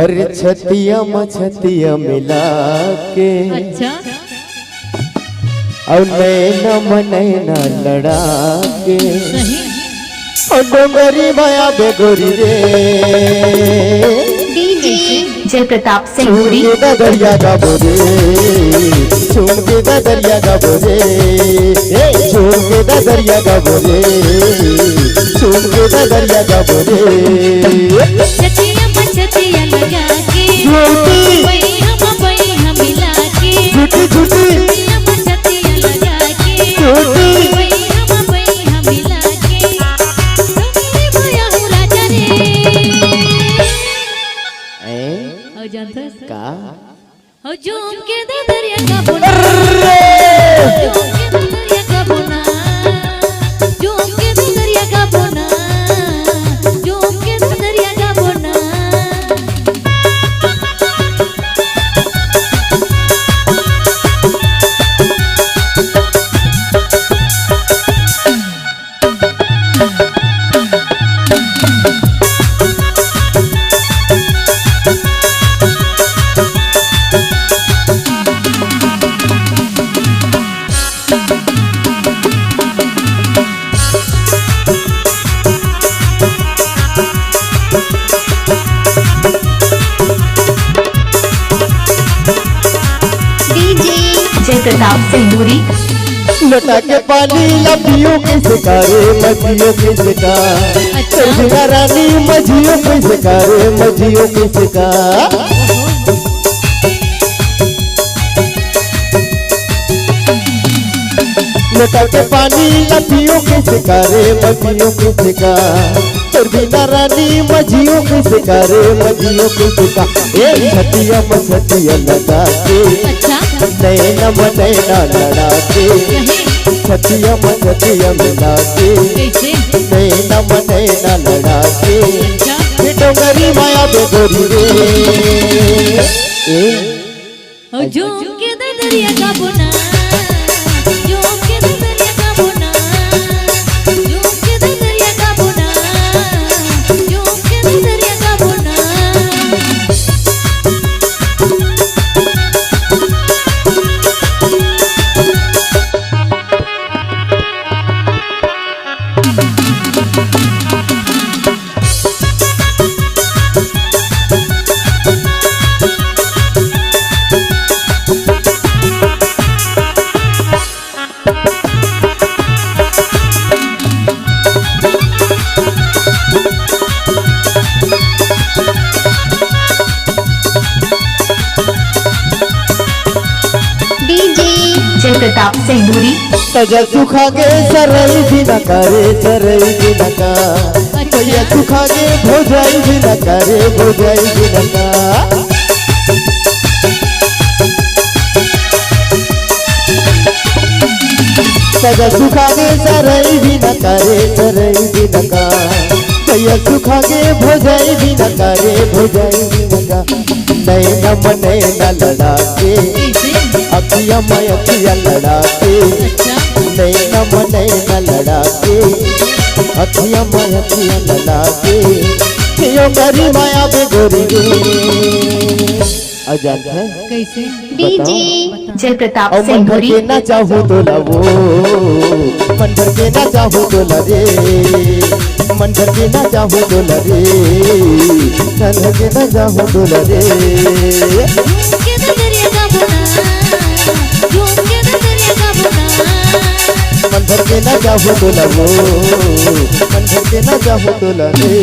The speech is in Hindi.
अरे छतिया मिला के अच्छा और नैना लड़ा के सही और डोंगरी माया बेगोरी रे डीजे जय प्रताप सिंह दरिया का बोरे चूम के दरिया का बोरे चूम के दरिया का बोरे चूम के दरिया का बोरे छतिया लगा के वही हम मिला के झूठी झूठी छतिया लगा के झूठी वही हम मिला के डोंगरी माया हूँ राजा रे हो जानता है का हो झूम के दरिया का बोना झूम के दरिया का बोना झूम के दरिया का बोना झूम के दरिया का बोना जय प्रताप सिंदूरी लटा के पानी लपियों के शिकारे मछियों के शिकार रानी मछियों के शिकारे मछियों के शिकार लटा के पानी लपियों के शिकारे मछियों के शिकार बिना रानी मछियों के शिकारे मछियों के शिकार ए छतिया लगा के अच्छा नैना लड़ा के छतिया मिला के कैसे नैना लड़ा के डोंगरी माया बेगोरी रे हो झूम के दरिया का बोना झूम के दरिया का बोना झूम के दरिया का बोना झूम के दरिया का बोना जय प्रताप सिंदूरी तजा सुखा के सरई भी न करे सरई भी न का तजा सुखा के भोजाई भी न करे भोजाई भी न का तजा सुखा के सरई भी न करे सरई भी न का तजा सुखा के भोजाई भी न करे भोजाई भी न का नैना लड़ा के अखिया मैं अखिया लड़ा के नैना लड़ा के अखिया मैं अखिया लड़ा के यो मेरी माया बेगोरी रे अजान है कैसे डीजे जय प्रताप और मन भर सिंदूरी के ना चाहूँ तो लवो मन भर के ना चाहूँ तो लरे मन भर के ना चाहूँ तो लरे मन भर के ना चाहूँ तो लरे झूम के दरिया का बोना झूम के दरिया का बोना मन भर के ना चाहूँ तो लवो मन भर के ना चाहूँ तो लरे